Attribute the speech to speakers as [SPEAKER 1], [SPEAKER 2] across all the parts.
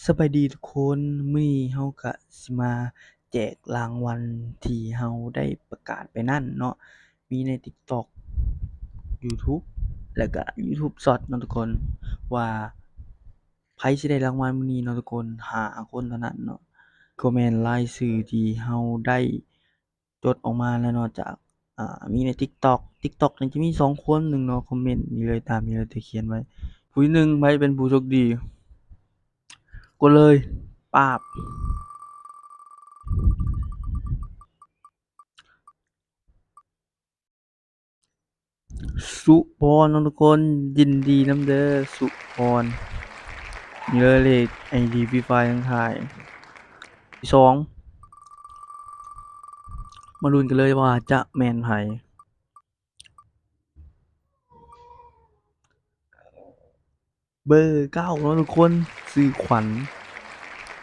[SPEAKER 1] สบายดีทุกคนมื้อนี้เราก็สิมาแจกรางวัลที่เราได้ประกาศไปนั้นเนาะมีใน TikTok ยูทูบแล้วก็ YouTube Shorts เนาะทุกคนว่าไผสิได้รางวัลมื้อนี้เนาะทุกคนห้าคนเท่านั้นเนาะก็แม่นรายชื่อที่เราได้จดออกมาแล้วเนาะจากมีใน TikTok นี่จะมี2คนหนึ่งเนาะคอมเมนต์นี่เลยตามนี้เลยที่เขียนไว้ผู้ที่หนึ่งไผเป็นผู้โชคดีกดเลยป๊าบ สุพรเนาะทุกคนยินดีนำเด้อสุพรนี่เลยเลข ID Free Fire ข้างท้ายที่สองมาลุ้นกันเลยว่าจะแม่นไผเบอร์9เนาะทุกคนชื่อขวัญ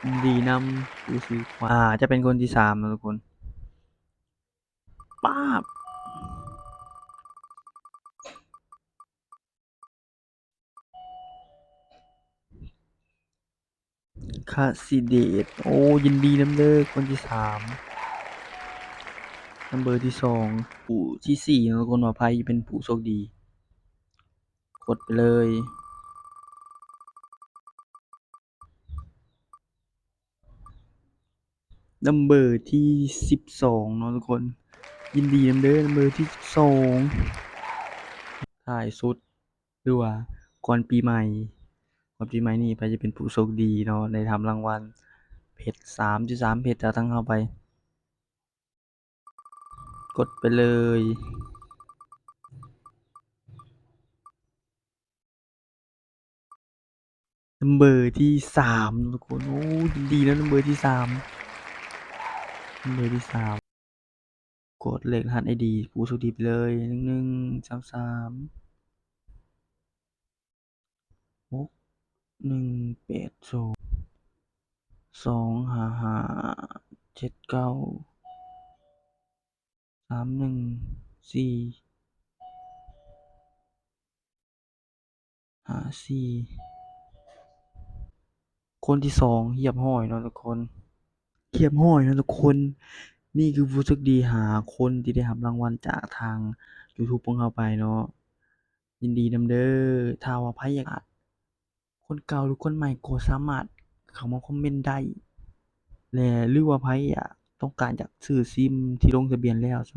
[SPEAKER 1] ยินดีนำผู้ชื่อขวัญจะเป็นคนที่3เนาะทุกคนป๊าบคสิเดชโอ้ยินดีนำเด้อคนที่3นำเบอร์ที่2ผู้ที่4เนาะทุกคนว่าไผเป็นผู้โชคดีกดไปเลยนำเบอร์ที่12เนาะทุกคนยินดีนำเด้อนำเบอร์ที่12ท้ายสุดหรือว่าก่อนปีใหม่ก่อนปีใหม่นี้ไผจะเป็นผู้โชคดีเนาะได้รับรางวัลเพชร 3.3 เพชรจากทางเราไปกดไปเลยนำเบอร์ที่3ทุกคนโอ้ยินดีนะนำเบอร์ที่3นำเบอร์ที่3กดเลขรหัส ID ผู้โชคดีไปเลย1133 6180 25579 314 54คนที่2เหียบห้อยเนาะทุกคนเหียบห้อยเนาะทุกคนนี่คือผู้โชคดี5คนที่ได้รับรางวัลจากทางยูทูบของเราไปเนาะยินดีนำเด้อถ้าว่าไผอยากคนเก่าหรือคนใหม่ก็สามารถเข้ามาคอมเมนต์ได้และหรือว่าไผอยากต้องการอยากซื้อซิมที่ลงทะเบียนแล้ว